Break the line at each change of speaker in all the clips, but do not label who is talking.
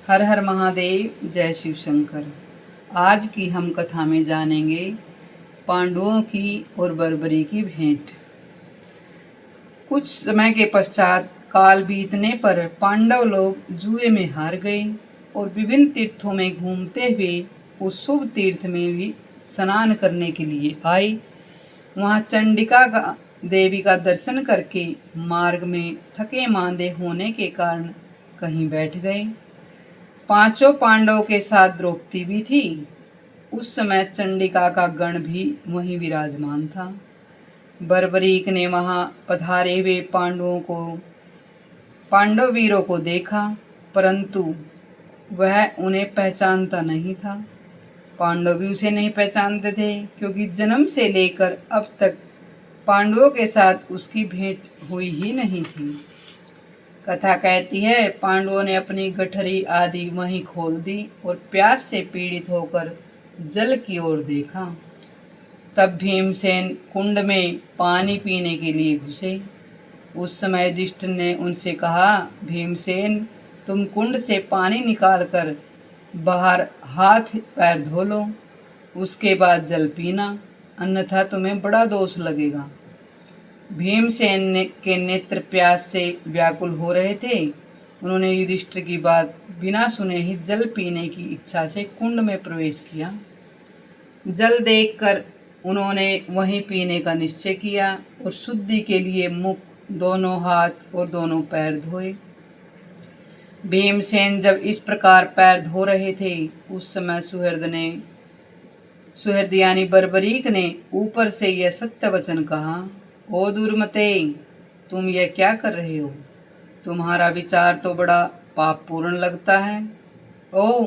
हर हर महादेव, जय शिव शंकर। आज की हम कथा में जानेंगे पांडवों की और बर्बरी की भेंट। कुछ समय के पश्चात काल बीतने पर पांडव लोग जुए में हार गए और विभिन्न तीर्थों में घूमते हुए उस शुभ तीर्थ में भी स्नान करने के लिए आए। वहाँ चंडिका देवी का दर्शन करके मार्ग में थके मांदे होने के कारण कहीं बैठ गए। पांचों पांडवों के साथ द्रौपदी भी थी। उस समय चंडिका का गण भी वहीं विराजमान था। बर्बरीक ने वहां पधारे हुए पांडव वीरों को देखा, परंतु वह उन्हें पहचानता नहीं था। पांडव भी उसे नहीं पहचानते थे, क्योंकि जन्म से लेकर अब तक पांडवों के साथ उसकी भेंट हुई ही नहीं थी। कथा कहती है, पांडवों ने अपनी गठरी आदि वहीं खोल दी और प्यास से पीड़ित होकर जल की ओर देखा। तब भीमसेन कुंड में पानी पीने के लिए घुसे। उस समय युधिष्ठिर ने उनसे कहा, भीमसेन, तुम कुंड से पानी निकालकर बाहर हाथ पैर धो लो, उसके बाद जल पीना, अन्यथा तुम्हें बड़ा दोष लगेगा। भीमसेन के नेत्र प्यास से व्याकुल हो रहे थे। उन्होंने युधिष्ठिर की बात बिना सुने ही जल पीने की इच्छा से कुंड में प्रवेश किया। जल देखकर उन्होंने वहीं पीने का निश्चय किया और शुद्धि के लिए मुख, दोनों हाथ और दोनों पैर धोए। भीमसेन जब इस प्रकार पैर धो रहे थे, उस समय सुहृद यानी बर्बरीक ने ऊपर से यह सत्य वचन कहा, ओ दुर्मते, तुम यह क्या कर रहे हो? तुम्हारा विचार तो बड़ा पापपूर्ण लगता है। ओ,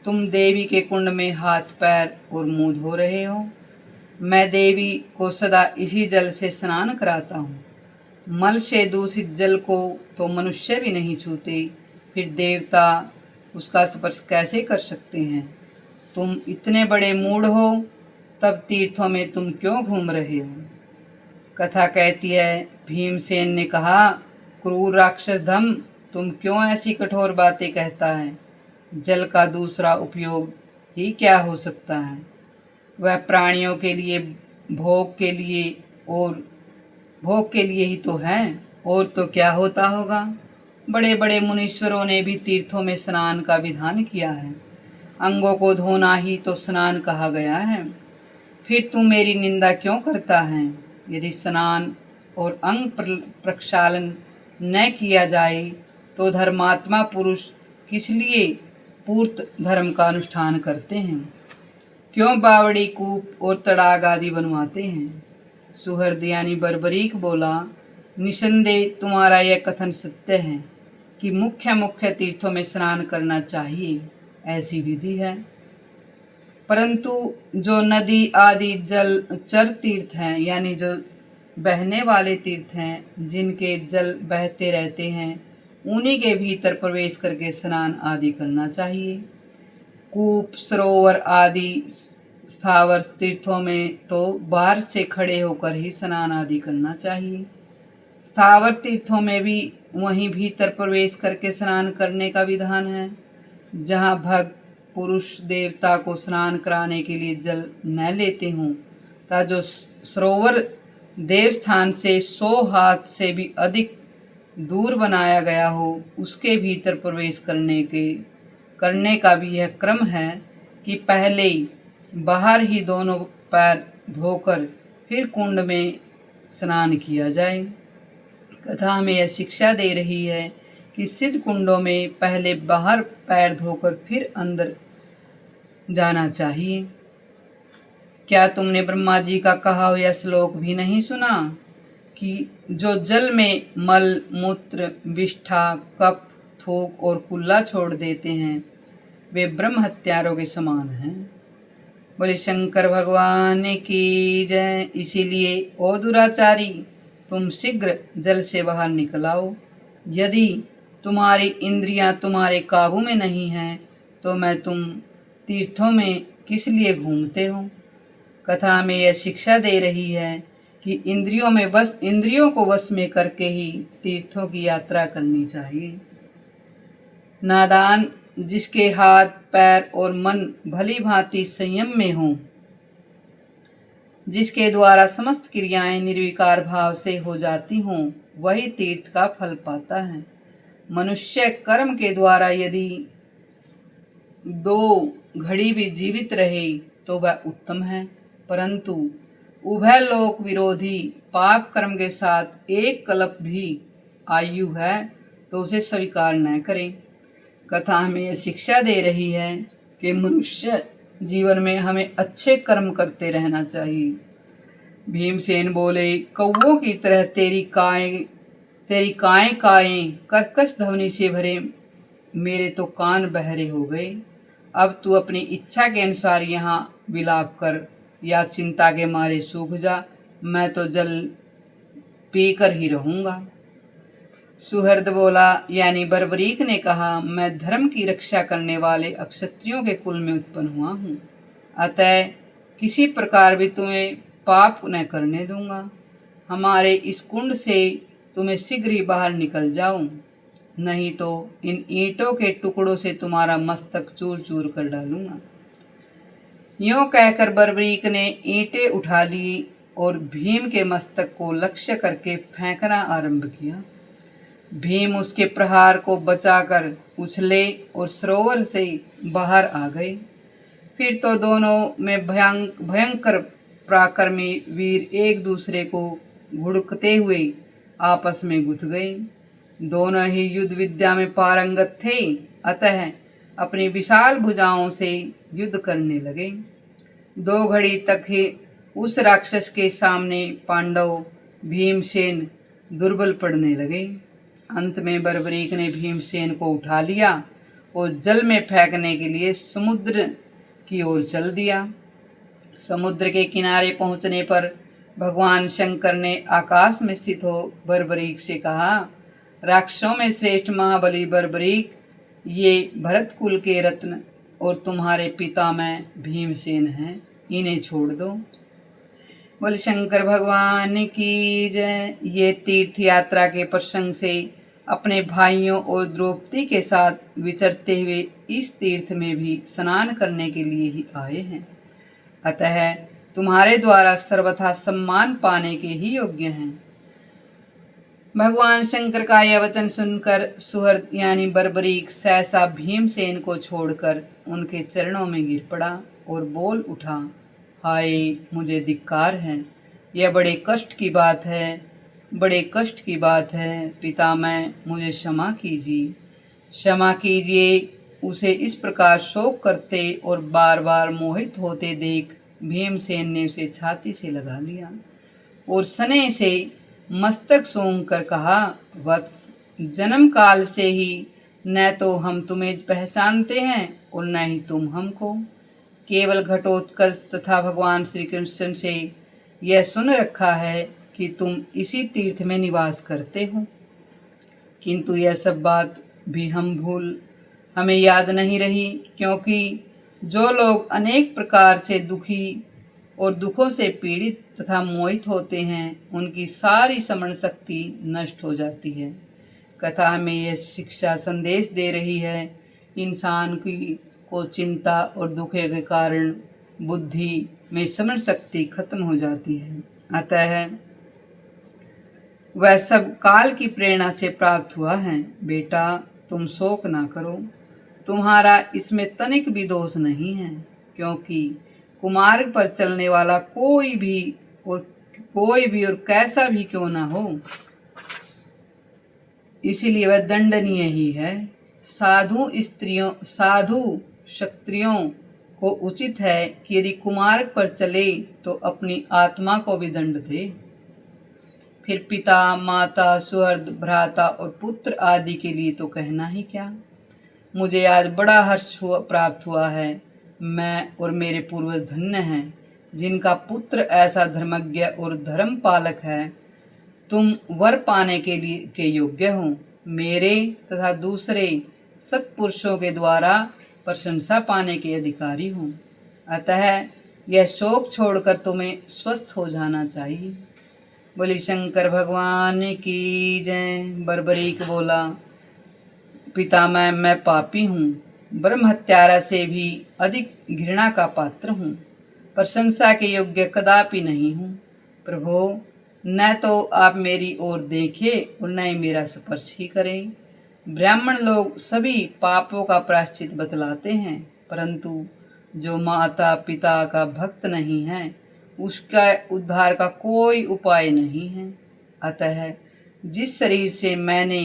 तुम देवी के कुंड में हाथ पैर और मुंह धो रहे हो। मैं देवी को सदा इसी जल से स्नान कराता हूँ। मल से दूषित जल को तो मनुष्य भी नहीं छूते, फिर देवता उसका स्पर्श कैसे कर सकते हैं? तुम इतने बड़े मूढ़ हो, तब तीर्थों में तुम क्यों घूम रहे हो? कथा कहती है, भीमसेन ने कहा, क्रूर राक्षस धम, तुम क्यों ऐसी कठोर बातें कहता है? जल का दूसरा उपयोग ही क्या हो सकता है? वह प्राणियों के लिए भोग के लिए ही तो है, और तो क्या होता होगा? बड़े बड़े मुनीश्वरों ने भी तीर्थों में स्नान का विधान किया है। अंगों को धोना ही तो स्नान कहा गया है। फिर तू मेरी निंदा क्यों करता है? यदि स्नान और अंग प्रक्षालन न किया जाए तो धर्मात्मा पुरुष किस लिए पूर्त धर्म का अनुष्ठान करते हैं? क्यों बावड़ी, कूप और तड़ाग आदि बनवाते हैं? सुहृद यानी बर्बरीक बोला, निसंदेह तुम्हारा यह कथन सत्य है कि मुख्य तीर्थों में स्नान करना चाहिए, ऐसी विधि है। परंतु जो नदी आदि चर तीर्थ हैं, यानी जो बहने वाले तीर्थ हैं, जिनके जल बहते रहते हैं, उन्हीं के भीतर प्रवेश करके स्नान आदि करना चाहिए। कूप, सरोवर आदि स्थावर तीर्थों में तो बाहर से खड़े होकर ही स्नान आदि करना चाहिए। स्थावर तीर्थों में भी वहीं भीतर प्रवेश करके स्नान करने का विधान है। जहाँ भक्त पुरुष देवता को स्नान कराने के लिए जल न लेते हों, तथा जो सरोवर देवस्थान से 100 हाथ से भी अधिक दूर बनाया गया हो, उसके भीतर प्रवेश करने का भी यह क्रम है कि पहले बाहर ही दोनों पैर धोकर फिर कुंड में स्नान किया जाए। कथा हमें यह शिक्षा दे रही है कि सिद्ध कुंडों में पहले बाहर पैर धोकर फिर अंदर जाना चाहिए। क्या तुमने ब्रह्मा जी का कहा हुआ श्लोक भी नहीं सुना कि जो जल में मल, मूत्र, विष्ठा, कफ, थूक और कुल्ला छोड़ देते हैं, वे ब्रह्म हत्यारों के समान हैं। बोले शंकर भगवान की जय। इसीलिए ओ दुराचारी, तुम शीघ्र जल से बाहर निकल आओ। यदि तुम्हारी इंद्रियां तुम्हारे काबू में नहीं हैं, तो मैं तुम तीर्थों में किस लिए घूमते हो? कथा में यह शिक्षा दे रही है कि इंद्रियों को वश में करके ही तीर्थों की यात्रा करनी चाहिए। नादान जिसके हाथ पैर और मन भली भांति संयम में हों, जिसके द्वारा समस्त क्रियाएं निर्विकार भाव से हो जाती हों, वही तीर्थ का फल पाता है। मनुष्य कर्म के द्वारा यदि 2 घड़ी भी जीवित रहे तो वह उत्तम है, परंतु उभय लोक विरोधी पाप कर्म के साथ 1 कल्प भी आयु है तो उसे स्वीकार न करें। कथा हमें यह शिक्षा दे रही है कि मनुष्य जीवन में हमें अच्छे कर्म करते रहना चाहिए। भीमसेन बोले, कौवों की तरह तेरी काएं काएं कर्कश ध्वनि से भरे मेरे तो कान बहरे हो गए। अब तू अपनी इच्छा के अनुसार यहाँ विलाप कर या चिंता के मारे सूख जा, मैं तो जल पीकर ही रहूँगा। सुहृद बोला, यानी बर्बरीक ने कहा, मैं धर्म की रक्षा करने वाले अक्षत्रियों के कुल में उत्पन्न हुआ हूँ, अतः किसी प्रकार भी तुम्हें पाप न करने दूंगा। हमारे इस कुंड से तुम्हें शीघ्र ही बाहर निकल जाऊं, नहीं तो इन ईंटों के टुकड़ों से तुम्हारा मस्तक चूर चूर कर डालूंगा। यूं कहकर बर्बरीक ने ईंटें उठा ली और भीम के मस्तक को लक्ष्य करके फेंकना आरंभ किया। भीम उसके प्रहार को बचाकर उछले और सरोवर से बाहर आ गए। फिर तो दोनों में भयंकर पराक्रमी वीर एक दूसरे को घुड़कते हुए आपस में गुथ गए। दोनों ही युद्ध विद्या में पारंगत थे, अतः अपनी विशाल भुजाओं से युद्ध करने लगे। 2 घड़ी तक ही उस राक्षस के सामने पांडव भीमसेन दुर्बल पड़ने लगे। अंत में बर्बरीक ने भीमसेन को उठा लिया और जल में फेंकने के लिए समुद्र की ओर चल दिया। समुद्र के किनारे पहुंचने पर भगवान शंकर ने आकाश में स्थित हो बर्बरीक से कहा, राक्षसों में श्रेष्ठ महाबली बर्बरीक, ये भरत कुल के रत्न और तुम्हारे पिता में भीमसेन हैं, इन्हें छोड़ दो। बोले शंकर भगवान की जय। ये तीर्थ यात्रा के प्रसंग से अपने भाइयों और द्रौपदी के साथ विचरते हुए इस तीर्थ में भी स्नान करने के लिए ही आए हैं, अतः तुम्हारे द्वारा सर्वथा सम्मान पाने के ही योग्य हैं। भगवान शंकर का यह वचन सुनकर सुहृद यानी बर्बरीक सहसा भीमसेन को छोड़कर उनके चरणों में गिर पड़ा और बोल उठा, हाय मुझे धिक्कार है, यह बड़े कष्ट की बात है, बड़े कष्ट की बात है। पितामह मुझे क्षमा कीजिए। उसे इस प्रकार शोक करते और बार बार मोहित होते देख भीमसेन ने उसे छाती से लगा लिया और स्नेह से मस्तक सूंघ कर कहा, वत्स, जन्म काल से ही न तो हम तुम्हें पहचानते हैं और न ही तुम हमको। केवल घटोत्कच तथा भगवान श्री कृष्ण से यह सुन रखा है कि तुम इसी तीर्थ में निवास करते हो, किंतु यह सब बात भी हमें याद नहीं रही, क्योंकि जो लोग अनेक प्रकार से दुखी और दुखों से पीड़ित तथा मोहित होते हैं, उनकी सारी स्मरण शक्ति नष्ट हो जाती है। कथा हमें यह शिक्षा संदेश दे रही है, इंसान को चिंता और दुख के कारण बुद्धि में स्मरण शक्ति खत्म हो जाती है, अतः वह सब काल की प्रेरणा से प्राप्त हुआ है। बेटा तुम शोक ना करो, तुम्हारा इसमें तनिक भी दोष नहीं है, क्योंकि कुमार्ग पर चलने वाला कोई भी और कैसा भी क्यों ना हो, इसीलिए वह दंडनीय ही है। साधु क्षत्रियों को उचित है कि यदि कुमार्ग पर चले तो अपनी आत्मा को भी दंड दे। फिर पिता, माता, सुहृद, भ्राता और पुत्र आदि के लिए तो कहना ही क्या। मुझे आज बड़ा हर्ष प्राप्त हुआ है। मैं और मेरे पूर्वज धन्य हैं, जिनका पुत्र ऐसा धर्मज्ञ और धर्म पालक है। तुम वर पाने के योग्य हो, मेरे तथा दूसरे सत्पुरुषों के द्वारा प्रशंसा पाने के अधिकारी हो, अतः यह शोक छोड़कर तुम्हें स्वस्थ हो जाना चाहिए। बोली शंकर भगवान की जय। बर्बरीक बोला, पितामह मैं पापी हूँ, ब्रह्म हत्यारा से भी अधिक घृणा का पात्र हूँ। प्रशंसा के योग्य कदापि नहीं हूँ। प्रभो, न तो आप मेरी ओर देखें और न ही मेरा स्पर्श ही करें। ब्राह्मण लोग सभी पापों का प्रायश्चित बतलाते हैं, परंतु जो माता पिता का भक्त नहीं है उसका उद्धार का कोई उपाय नहीं है। अतः जिस शरीर से मैंने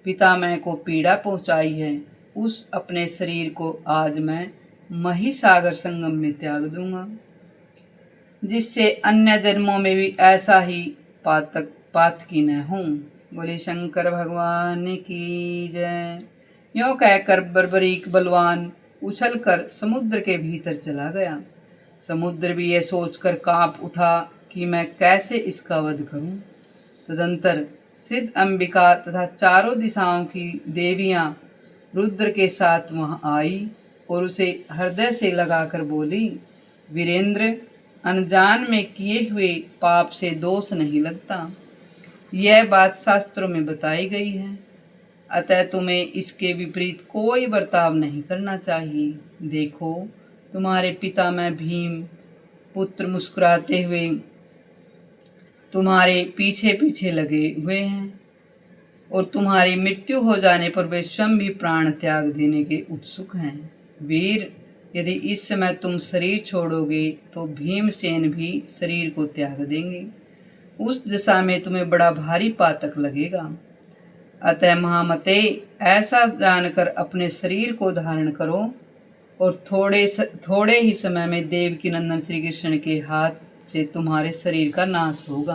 पितामह को पीड़ा पहुंचाई है, उस अपने शरीर को आज मैं महिसागर संगम में त्याग दूंगा, जिससे अन्य जन्मों में भी ऐसा ही पातकी न हूँ। बोले शंकर भगवान की जय। यों कहकर बर्बरीक बलवान उछलकर समुद्र के भीतर चला गया। समुद्र भी यह सोचकर कांप उठा कि मैं कैसे इसका वध करूं। तदंतर सिद्ध अंबिका तथा चारों दिशाओं की देवियां रुद्र के साथ वहां आई और उसे हृदय से लगाकर बोली, वीरेंद्र, अनजान में किए हुए पाप से दोष नहीं लगता। यह बात शास्त्रों में बताई गई है, अतः तुम्हें इसके विपरीत कोई बर्ताव नहीं करना चाहिए। देखो, तुम्हारे पितामह भीम पुत्र मुस्कुराते हुए तुम्हारे पीछे पीछे लगे हुए हैं और तुम्हारी मृत्यु हो जाने पर वे स्वयं भी प्राण त्याग देने के उत्सुक हैं। वीर, यदि इस समय तुम शरीर छोड़ोगे तो भीमसेन भी शरीर को त्याग देंगे। उस दिशा में तुम्हें बड़ा भारी पातक लगेगा। अतः महामते, ऐसा जानकर अपने शरीर को धारण करो और थोड़े ही समय में देवकी नंदन श्री कृष्ण के हाथ से तुम्हारे शरीर का नाश होगा।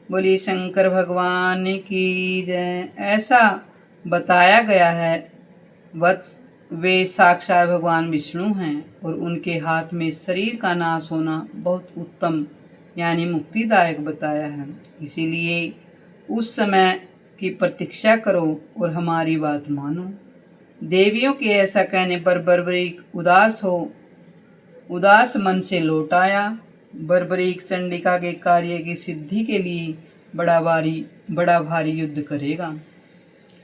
बोलिए शंकर भगवान की जय। ऐसा बताया गया है। वत्स, वे साक्षात भगवान विष्णु हैं और उनके हाथ में शरीर का नाश होना बहुत उत्तम यानी मुक्तिदायक बताया है। इसीलिए उस समय की प्रतीक्षा करो और हमारी बात मानो। देवियों के ऐसा कहने पर बर्बरीक उदास मन से लौट आया। बर्बरीक चंडिका के कार्य की सिद्धि के लिए बड़ा भारी युद्ध करेगा।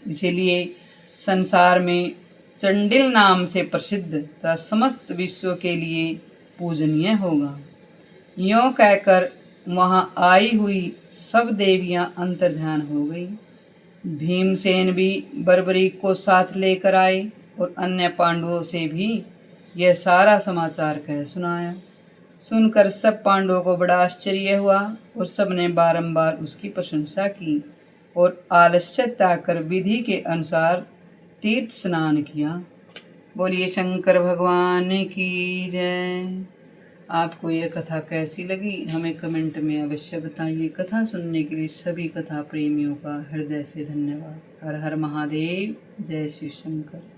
इसीलिए संसार में चंडिल नाम से प्रसिद्ध तथा समस्त विश्व के लिए पूजनीय होगा। यों कहकर वहां आई हुई सब देवियां अंतर्ध्यान हो गई। भीमसेन भी बर्बरीक को साथ लेकर आए और अन्य पांडवों से भी यह सारा समाचार कह सुनाया। सुनकर सब पांडवों को बड़ा आश्चर्य हुआ और सबने बारंबार उसकी प्रशंसा की और आलस्य त्याग कर विधि के अनुसार तीर्थ स्नान किया। बोलिए शंकर भगवान की जय। आपको यह कथा कैसी लगी हमें कमेंट में अवश्य बताइए। कथा सुनने के लिए सभी कथा प्रेमियों का हृदय से धन्यवाद। हर हर महादेव। जय शिव शंकर।